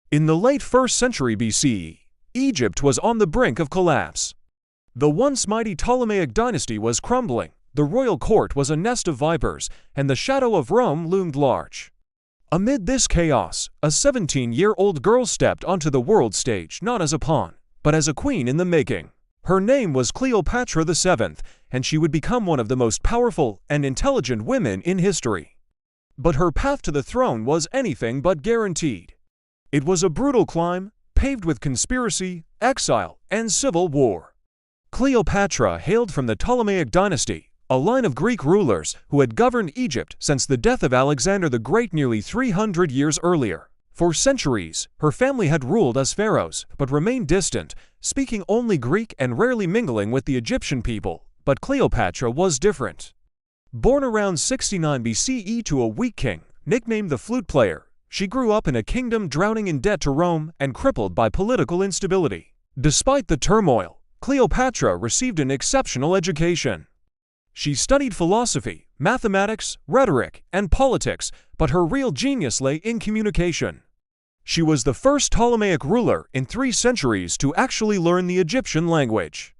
In the late 1st century BCE, Egypt was on the brink of collapse. The once mighty Ptolemaic dynasty was crumbling, the royal court was a nest of vipers, and the shadow of Rome loomed large. Amid this chaos, a 17-year-old girl stepped onto the world stage not as a pawn, but as a queen in the making. Her name was Cleopatra VII, and she would become one of the most powerful and intelligent women in history. But her path to the throne was anything but guaranteed. It was a brutal climb, paved with conspiracy, exile, and civil war. Cleopatra hailed from the Ptolemaic dynasty, a line of Greek rulers who had governed Egypt since the death of Alexander the Great nearly 300 years earlier. For centuries, her family had ruled as pharaohs, but remained distant, speaking only Greek and rarely mingling with the Egyptian people. But Cleopatra was different. Born around 69 BCE to a weak king, nicknamed the flute player, she grew up in a kingdom drowning in debt to Rome and crippled by political instability. Despite the turmoil, Cleopatra received an exceptional education. She studied philosophy, mathematics, rhetoric, and politics, but her real genius lay in communication. She was the first Ptolemaic ruler in 3 centuries to actually learn the Egyptian language.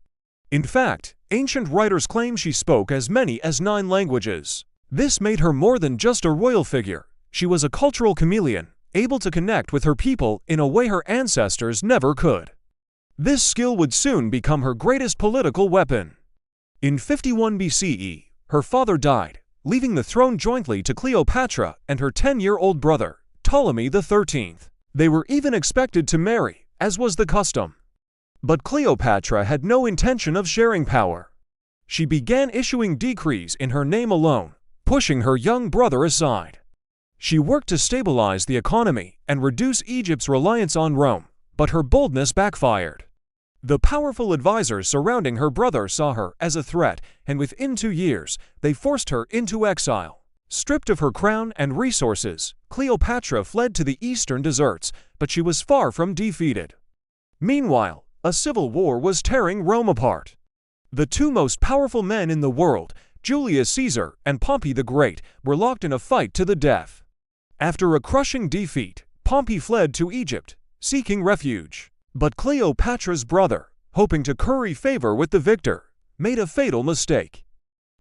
In fact, ancient writers claim she spoke as many as 9 languages. This made her more than just a royal figure. She was a cultural chameleon, able to connect with her people in a way her ancestors never could. This skill would soon become her greatest political weapon. In 51 BCE, her father died, leaving the throne jointly to Cleopatra and her 10-year-old brother, Ptolemy XIII. They were even expected to marry, as was the custom. But Cleopatra had no intention of sharing power. She began issuing decrees in her name alone, pushing her young brother aside. She worked to stabilize the economy and reduce Egypt's reliance on Rome, but her boldness backfired. The powerful advisors surrounding her brother saw her as a threat, and within 2 years, they forced her into exile. Stripped of her crown and resources, Cleopatra fled to the eastern deserts, but she was far from defeated. Meanwhile, a civil war was tearing Rome apart. The 2 most powerful men in the world, Julius Caesar and Pompey the Great, were locked in a fight to the death. After a crushing defeat, Pompey fled to Egypt, seeking refuge. But Cleopatra's brother, hoping to curry favor with the victor, made a fatal mistake.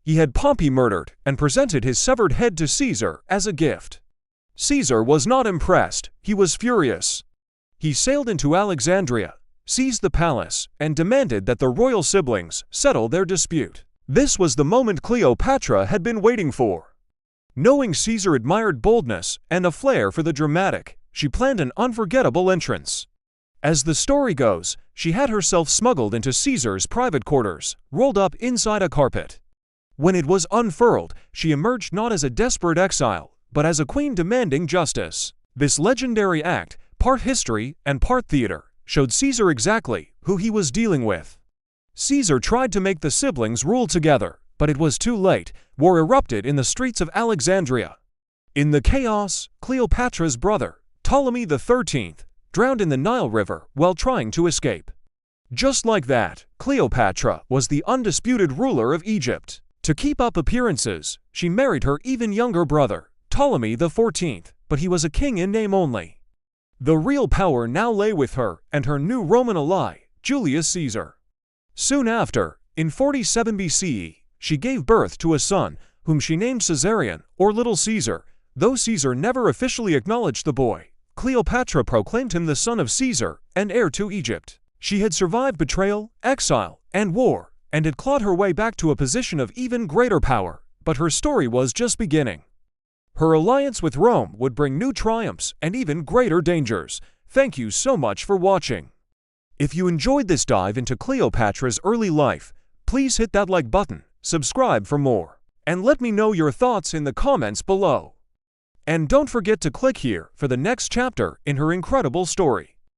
He had Pompey murdered and presented his severed head to Caesar as a gift. Caesar was not impressed, he was furious. He sailed into Alexandria, seized the palace, and demanded that the royal siblings settle their dispute. This was the moment Cleopatra had been waiting for. Knowing Caesar admired boldness and a flair for the dramatic, she planned an unforgettable entrance. As the story goes, she had herself smuggled into Caesar's private quarters, rolled up inside a carpet. When it was unfurled, she emerged not as a desperate exile, but as a queen demanding justice. This legendary act, part history and part theater, showed Caesar exactly who he was dealing with. Caesar tried to make the siblings rule together, but it was too late. War erupted in the streets of Alexandria. In the chaos, Cleopatra's brother, Ptolemy XIII, drowned in the Nile River while trying to escape. Just like that, Cleopatra was the undisputed ruler of Egypt. To keep up appearances, she married her even younger brother, Ptolemy XIV, but he was a king in name only. The real power now lay with her and her new Roman ally, Julius Caesar. Soon after, in 47 BCE, she gave birth to a son, whom she named Caesarion, or Little Caesar. Though Caesar never officially acknowledged the boy, Cleopatra proclaimed him the son of Caesar and heir to Egypt. She had survived betrayal, exile, and war, and had clawed her way back to a position of even greater power, but her story was just beginning. Her alliance with Rome would bring new triumphs and even greater dangers. Thank you so much for watching. If you enjoyed this dive into Cleopatra's early life, please hit that like button, subscribe for more, and let me know your thoughts in the comments below. And don't forget to click here for the next chapter in her incredible story.